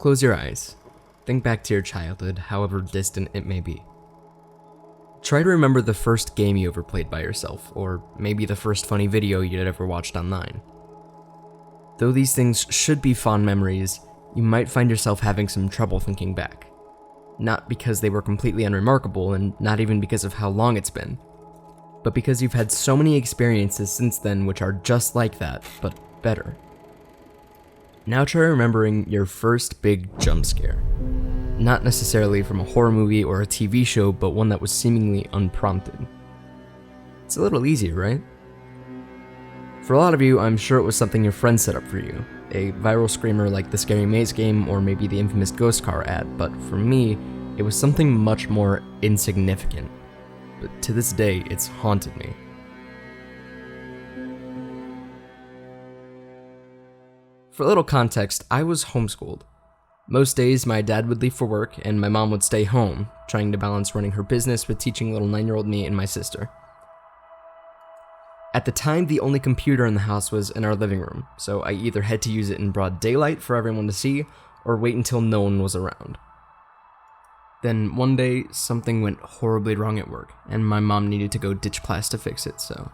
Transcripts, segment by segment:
Close your eyes. Think back to your childhood, however distant it may be. Try to remember the first game you ever played by yourself, or maybe the first funny video you'd ever watched online. Though these things should be fond memories, you might find yourself having some trouble thinking back. Not because they were completely unremarkable, and not even because of how long it's been, but because you've had so many experiences since then which are just like that, but better. Now try remembering your first big jump scare. Not necessarily from a horror movie or a TV show, but one that was seemingly unprompted. It's a little easier, right? For a lot of you, I'm sure it was something your friends set up for you. A viral screamer like the Scary Maze game or maybe the infamous Ghost Car ad, but for me, it was something much more insignificant. But to this day, it's haunted me. For a little context, I was homeschooled. Most days, my dad would leave for work, and my mom would stay home, trying to balance running her business with teaching little 9-year-old me and my sister. At the time, the only computer in the house was in our living room, so I either had to use it in broad daylight for everyone to see, or wait until no one was around. Then one day, something went horribly wrong at work, and my mom needed to go ditch class to fix it, so...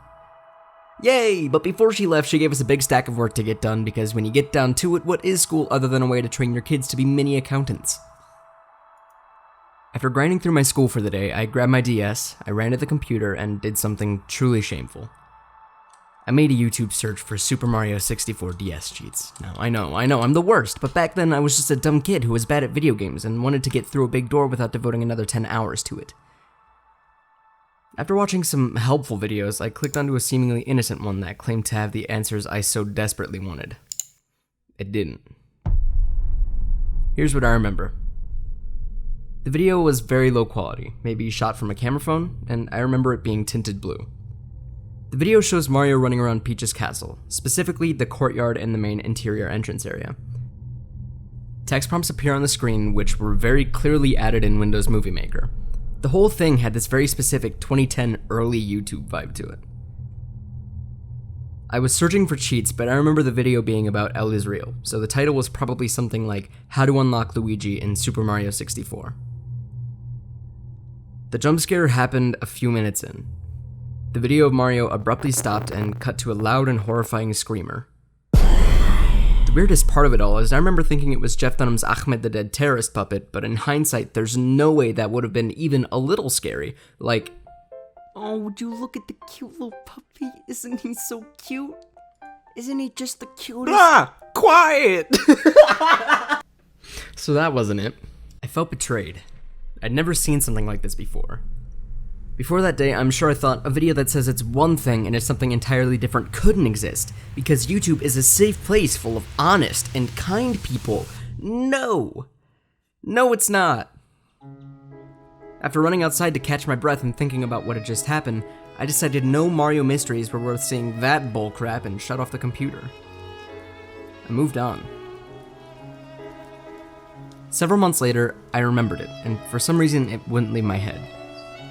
Yay! But before she left, she gave us a big stack of work to get done, because when you get down to it, what is school other than a way to train your kids to be mini accountants? After grinding through my school for the day, I grabbed my DS, I ran to the computer, and did something truly shameful. I made a YouTube search for Super Mario 64 DS cheats. Now, I know, I'm the worst, but back then I was just a dumb kid who was bad at video games and wanted to get through a big door without devoting another 10 hours to it. After watching some helpful videos, I clicked onto a seemingly innocent one that claimed to have the answers I so desperately wanted. It didn't. Here's what I remember. The video was very low quality, maybe shot from a camera phone, and I remember it being tinted blue. The video shows Mario running around Peach's castle, specifically the courtyard and the main interior entrance area. Text prompts appear on the screen, which were very clearly added in Windows Movie Maker. The whole thing had this very specific 2010 early YouTube vibe to it. I was searching for cheats, but I remember the video being about El Israel, so the title was probably something like How to Unlock Luigi in Super Mario 64. The jump scare happened a few minutes in. The video of Mario abruptly stopped and cut to a loud and horrifying screamer. The weirdest part of it all is I remember thinking it was Jeff Dunham's Ahmed the Dead Terrorist puppet, but in hindsight, there's no way that would have been even a little scary. Like, oh, would you look at the cute little puppy? Isn't he so cute? Isn't he just the cutest? Ah, quiet! So that wasn't it. I felt betrayed. I'd never seen something like this before. Before that day, I'm sure I thought a video that says it's one thing and it's something entirely different couldn't exist, because YouTube is a safe place full of honest and kind people. No! No, it's not. After running outside to catch my breath and thinking about what had just happened, I decided no Mario mysteries were worth seeing that bullcrap and shut off the computer. I moved on. Several months later, I remembered it, and for some reason it wouldn't leave my head.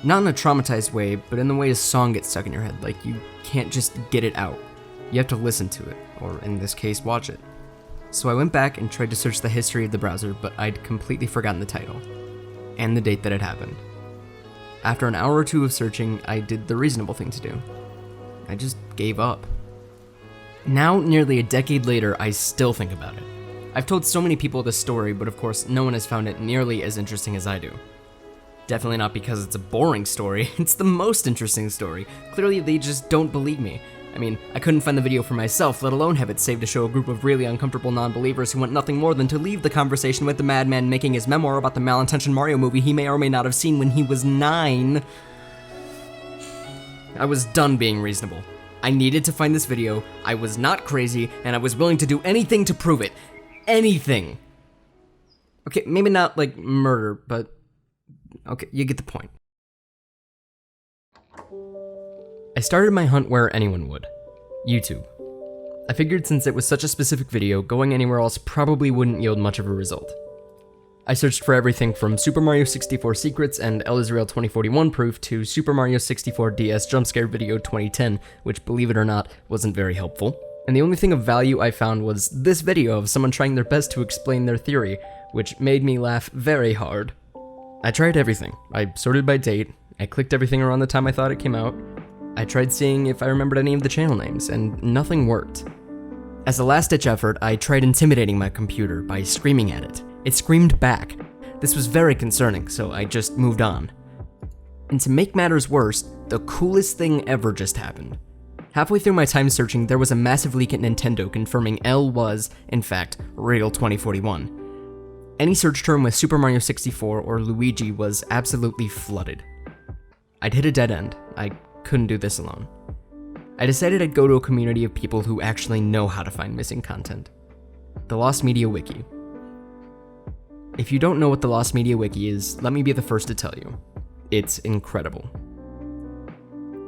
Not in a traumatized way, but in the way a song gets stuck in your head, like you can't just get it out. You have to listen to it, or in this case, watch it. So I went back and tried to search the history of the browser, but I'd completely forgotten the title, and the date that it happened. After an hour or two of searching, I did the reasonable thing to do. I just gave up. Now, nearly a decade later, I still think about it. I've told so many people this story, but of course, no one has found it nearly as interesting as I do. Definitely not because it's a boring story, it's the most interesting story. Clearly they just don't believe me. I mean, I couldn't find the video for myself, let alone have it saved to show a group of really uncomfortable non-believers who want nothing more than to leave the conversation with the madman making his memoir about the malintentioned Mario movie he may or may not have seen when he was 9. I was done being reasonable. I needed to find this video, I was not crazy, and I was willing to do anything to prove it. Anything! Okay, maybe not like murder, but okay, you get the point. I started my hunt where anyone would, YouTube. I figured since it was such a specific video, going anywhere else probably wouldn't yield much of a result. I searched for everything from Super Mario 64 secrets and El Israel 2041 proof to Super Mario 64 DS Jumpscare video 2010, which, believe it or not, wasn't very helpful. And the only thing of value I found was this video of someone trying their best to explain their theory, which made me laugh very hard. I tried everything. I sorted by date, I clicked everything around the time I thought it came out, I tried seeing if I remembered any of the channel names, and nothing worked. As a last-ditch effort, I tried intimidating my computer by screaming at it. It screamed back. This was very concerning, so I just moved on. And to make matters worse, the coolest thing ever just happened. Halfway through my time searching, there was a massive leak at Nintendo confirming L was, in fact, real 2041. Any search term with Super Mario 64 or Luigi was absolutely flooded. I'd hit a dead end. I couldn't do this alone. I decided I'd go to a community of people who actually know how to find missing content. The Lost Media Wiki. If you don't know what the Lost Media Wiki is, let me be the first to tell you. It's incredible.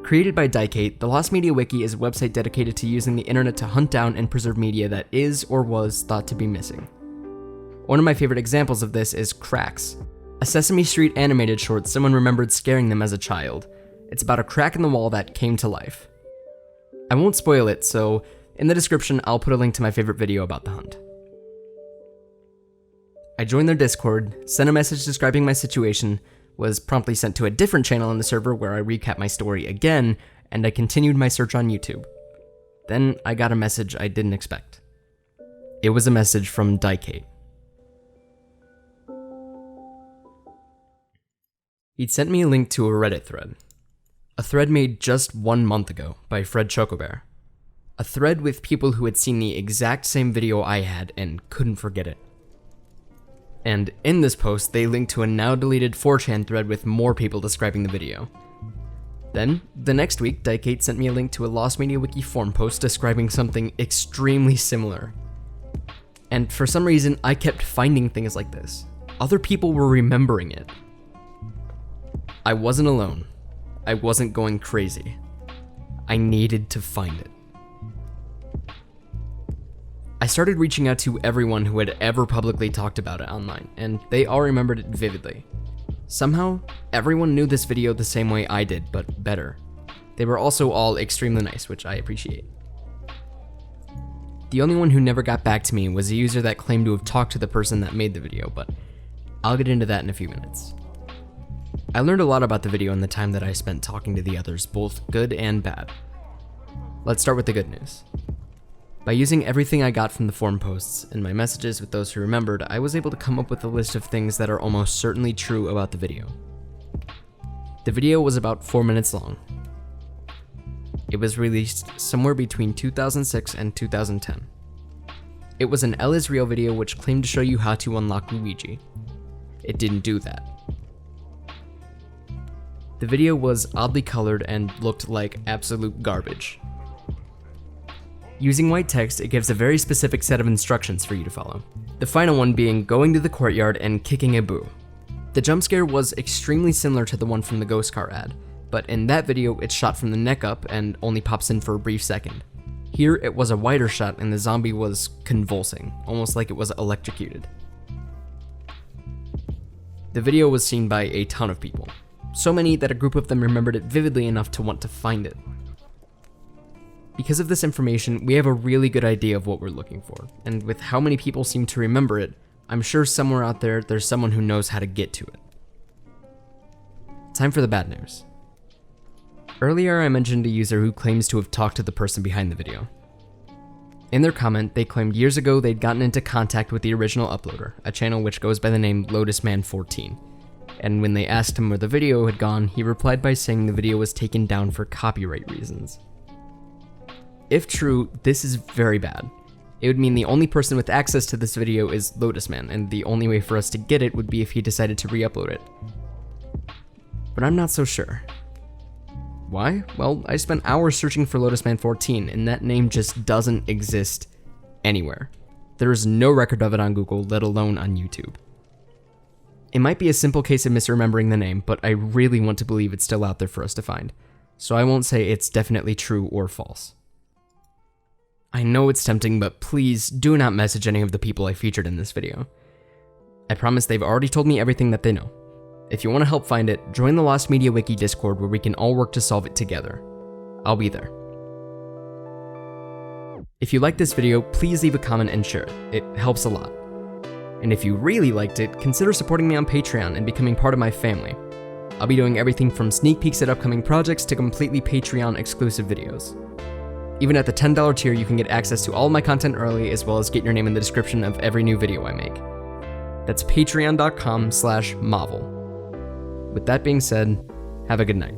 Created by Dykate, the Lost Media Wiki is a website dedicated to using the internet to hunt down and preserve media that is or was thought to be missing. One of my favorite examples of this is Cracks, a Sesame Street animated short someone remembered scaring them as a child. It's about a crack in the wall that came to life. I won't spoil it, so in the description I'll put a link to my favorite video about the hunt. I joined their Discord, sent a message describing my situation, was promptly sent to a different channel on the server where I recapped my story again, and I continued my search on YouTube. Then I got a message I didn't expect. It was a message from Dykate. He'd sent me a link to a Reddit thread. A thread made just 1 month ago by Fred Chocobear. A thread with people who had seen the exact same video I had and couldn't forget it. And in this post, they linked to a now deleted 4chan thread with more people describing the video. Then, the next week, Dykate sent me a link to a Lost Media Wiki forum post describing something extremely similar. And for some reason, I kept finding things like this. Other people were remembering it. I wasn't alone. I wasn't going crazy. I needed to find it. I started reaching out to everyone who had ever publicly talked about it online, and they all remembered it vividly. Somehow, everyone knew this video the same way I did, but better. They were also all extremely nice, which I appreciate. The only one who never got back to me was a user that claimed to have talked to the person that made the video, but I'll get into that in a few minutes. I learned a lot about the video in the time that I spent talking to the others, both good and bad. Let's start with the good news. By using everything I got from the forum posts and my messages with those who remembered, I was able to come up with a list of things that are almost certainly true about the video. The video was about 4 minutes long. It was released somewhere between 2006 and 2010. It was an L is Real video which claimed to show you how to unlock Luigi. It didn't do that. The video was oddly colored and looked like absolute garbage. Using white text, it gives a very specific set of instructions for you to follow. The final one being going to the courtyard and kicking a boo. The jump scare was extremely similar to the one from the ghost car ad, but in that video it's shot from the neck up and only pops in for a brief second. Here it was a wider shot and the zombie was convulsing, almost like it was electrocuted. The video was seen by a ton of people. So many that a group of them remembered it vividly enough to want to find it. Because of this information, we have a really good idea of what we're looking for, and with how many people seem to remember it, I'm sure somewhere out there, there's someone who knows how to get to it. Time for the bad news. Earlier I mentioned a user who claims to have talked to the person behind the video. In their comment, they claimed years ago they'd gotten into contact with the original uploader, a channel which goes by the name LotusMan14. And when they asked him where the video had gone, he replied by saying the video was taken down for copyright reasons. If true, this is very bad. It would mean the only person with access to this video is LotusMan, and the only way for us to get it would be if he decided to re-upload it. But I'm not so sure. Why? Well, I spent hours searching for LotusMan14, and that name just doesn't exist anywhere. There is no record of it on Google, let alone on YouTube. It might be a simple case of misremembering the name, but I really want to believe it's still out there for us to find, so I won't say it's definitely true or false. I know it's tempting, but please do not message any of the people I featured in this video. I promise they've already told me everything that they know. If you want to help find it, join the Lost Media Wiki Discord where we can all work to solve it together. I'll be there. If you liked this video, please leave a comment and share it. It helps a lot. And if you really liked it, consider supporting me on Patreon and becoming part of my family. I'll be doing everything from sneak peeks at upcoming projects to completely Patreon exclusive videos. Even at the $10 tier, you can get access to all of my content early, as well as get your name in the description of every new video I make. That's patreon.com/Mahvl. With that being said, have a good night.